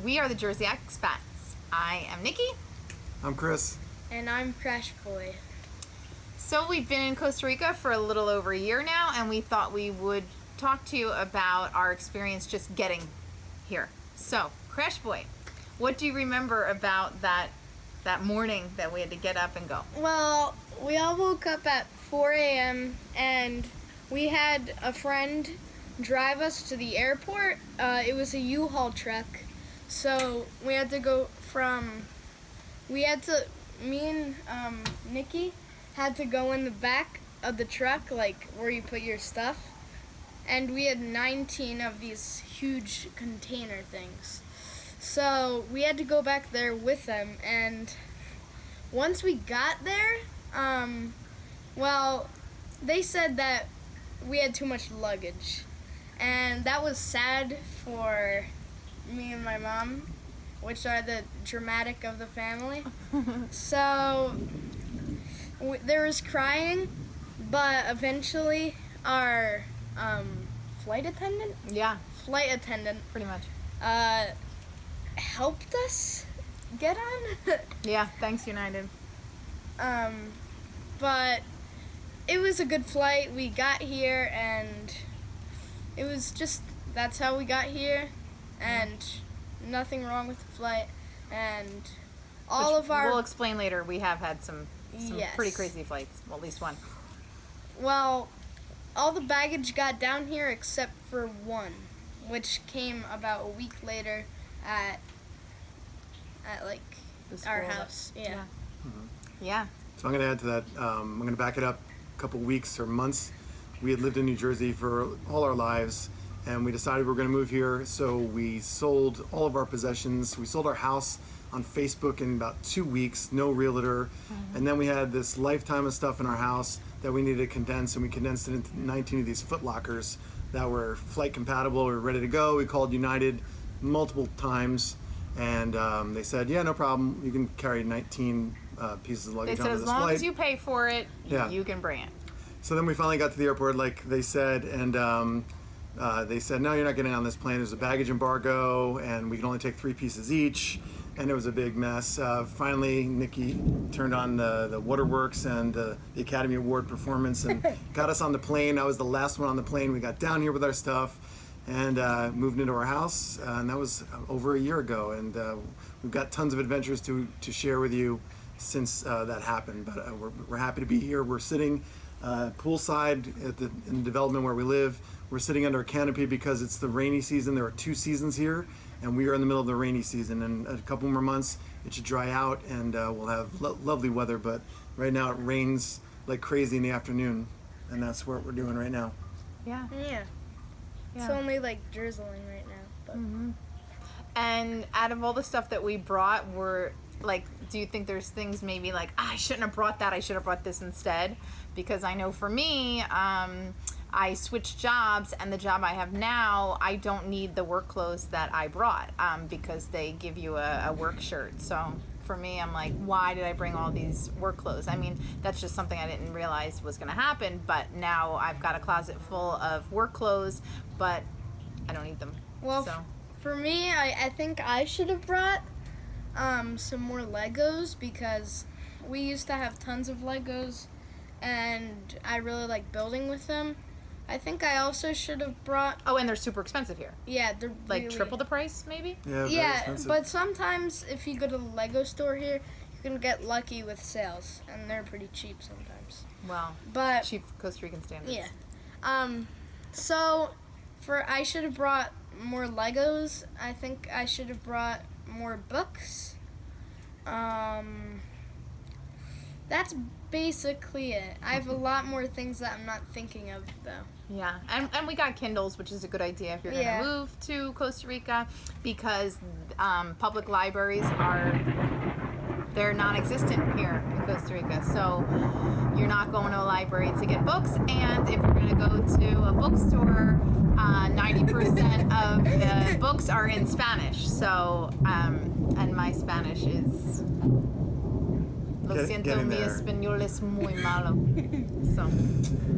We are the Jersey Expats. I am Nikki. I'm Chris. And I'm Crash Boy. So we've been in Costa Rica for a little over a year now, and we thought we would talk to you about our experience just getting here. So, Crash Boy, what do you remember about that morning that we had to get up and go? Well, we all woke up at 4 a.m. and we had a friend drive us to the airport. It was a U-Haul truck. So we had to go me and Nikki had to go in the back of the truck, like where you put your stuff. And we had 19 of these huge container things. So we had to go back there with them. And once we got there, they said that we had too much luggage. And that was sad for me and my mom, which are the dramatic of the family. So there was crying, but eventually our flight attendant, Pretty much. helped us get on. Yeah, thanks United. But it was a good flight. We got here, and it was just, that's how we got here, and nothing wrong with the flight, and We'll explain later. We have had some Yes. pretty crazy flights. Well, at least one. Well, all the baggage got down here except for one, which came about a week later at like The our school. house. Yeah. Yeah. So I'm going to add to that. I'm going to back it up a couple weeks or months. We had lived in New Jersey for all our lives, and we decided we were going to move here. So we sold all of our possessions. We sold our house on Facebook in about 2 weeks, no realtor. And then we had this lifetime of stuff in our house that we needed to condense, and we condensed it into 19 of these foot lockers that were flight compatible. We were ready to go. We called United multiple times, and they said, yeah, no problem. You can carry 19 pieces of They luggage said onto as this long flight. as you pay for it, Yeah. you can bring it. So then we finally got to the airport, like they said, and they said, no, you're not getting on this plane. There's a baggage embargo, and we can only take 3 pieces each. And it was a big mess. Finally, Nikki turned on the waterworks and the Academy Award performance and got us on the plane. I was the last one on the plane. We got down here with our stuff and moved into our house. And that was over a year ago. And we've got tons of adventures to share with you since that happened. But we're happy to be here. We're sitting poolside in the development where we live. We're sitting under a canopy because it's the rainy season. There are 2 seasons here, and we are in the middle of the rainy season. In a couple more months, it should dry out, and we'll have lovely weather. But right now, it rains like crazy in the afternoon, and that's what we're doing right now. Yeah. Yeah. It's Yeah. only like drizzling right now. But And out of all the stuff that we brought, do you think there's things maybe like, I shouldn't have brought that, I should have brought this instead? Because I know for me, I switched jobs, and the job I have now, I don't need the work clothes that I brought because they give you a work shirt. So for me, I'm like, why did I bring all these work clothes? I mean, that's just something I didn't realize was going to happen, but now I've got a closet full of work clothes, but I don't need them. well, So. for me, I think I should have brought some more Legos, because we used to have tons of Legos, and I really like building with them. I think I also should have brought, Oh, and they're super expensive here. yeah, they're Like really, triple the price, maybe? Yeah, very Yeah, expensive. but sometimes if you go to the Lego store here, you can get lucky with sales, and they're pretty cheap sometimes. Well, But cheap Costa Rican standards. yeah, so I should have brought more Legos. I think I should have brought more books. That's basically it. I have a lot more things that I'm not thinking of, though. Yeah, and we got Kindles, which is a good idea if you're going to Yeah. move to Costa Rica, because public libraries they're non-existent here in Costa Rica. So you're not going to a library to get books, and if you're going to go to a bookstore, 90% of the books are in Spanish. So, and my Spanish is... Lo siento, Getting mi there. español es muy malo.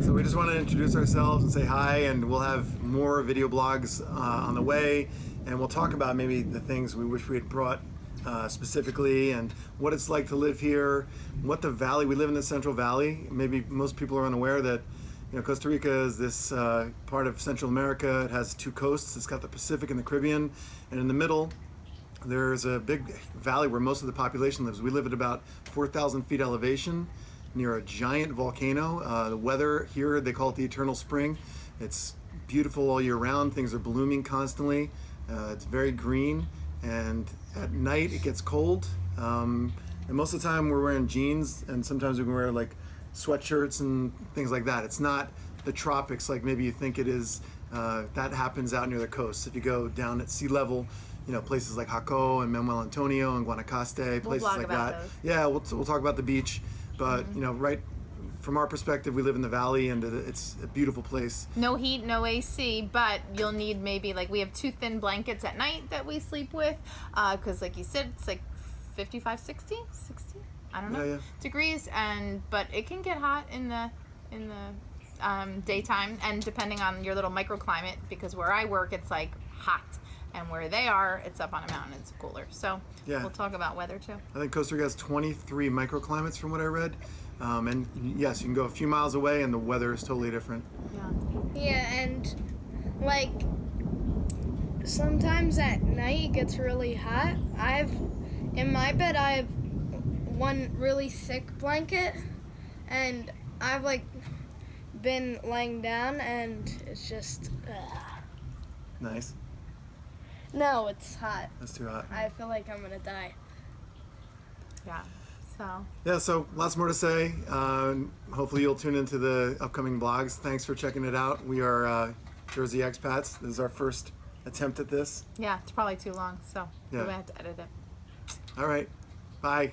So we just want to introduce ourselves and say hi, and we'll have more video blogs on the way. and we'll talk about maybe the things we wish we had brought specifically, and what it's like to live here, what the valley, we live in the Central Valley. Maybe most people are unaware that Costa Rica is this part of Central America. It has two coasts. It's got the Pacific and the Caribbean, and in the middle there's a big valley where most of the population lives. We live at about 4,000 feet elevation near a giant volcano. The weather here, they call it the eternal spring. It's beautiful all year round. Things are blooming constantly. It's very green, and at night it gets cold. And most of the time we're wearing jeans, and sometimes we can wear like sweatshirts and things like that. It's not the tropics like maybe you think it is. That happens out near the coast. If you go down at sea level, places like Jaco and Manuel Antonio and Guanacaste, places like that. Those. Yeah, we'll talk about the beach, but right from our perspective, we live in the valley, and it's a beautiful place. No heat, no AC, but you'll need maybe we have 2 thin blankets at night that we sleep with, because like you said, it's like 55, 60, I don't know, Yeah. degrees, but it can get hot in the daytime, and depending on your little microclimate, because where I work it's like hot, and where they are it's up on a mountain, it's cooler. So Yeah. we'll talk about weather too. I think Costa Rica has 23 microclimates from what I read. And yes, you can go a few miles away and the weather is totally different. Yeah, and sometimes at night it gets really hot. In my bed I have one really thick blanket, and I've been laying down, and it's just Nice. no, it's hot. That's too hot. I feel like I'm gonna die. Yeah. So Yeah, so lots more to say. Hopefully you'll tune into the upcoming blogs. Thanks for checking it out. We are Jersey Expats. This is our first attempt at this. yeah, it's probably too long, so Yeah. we have to edit it. All right. Bye.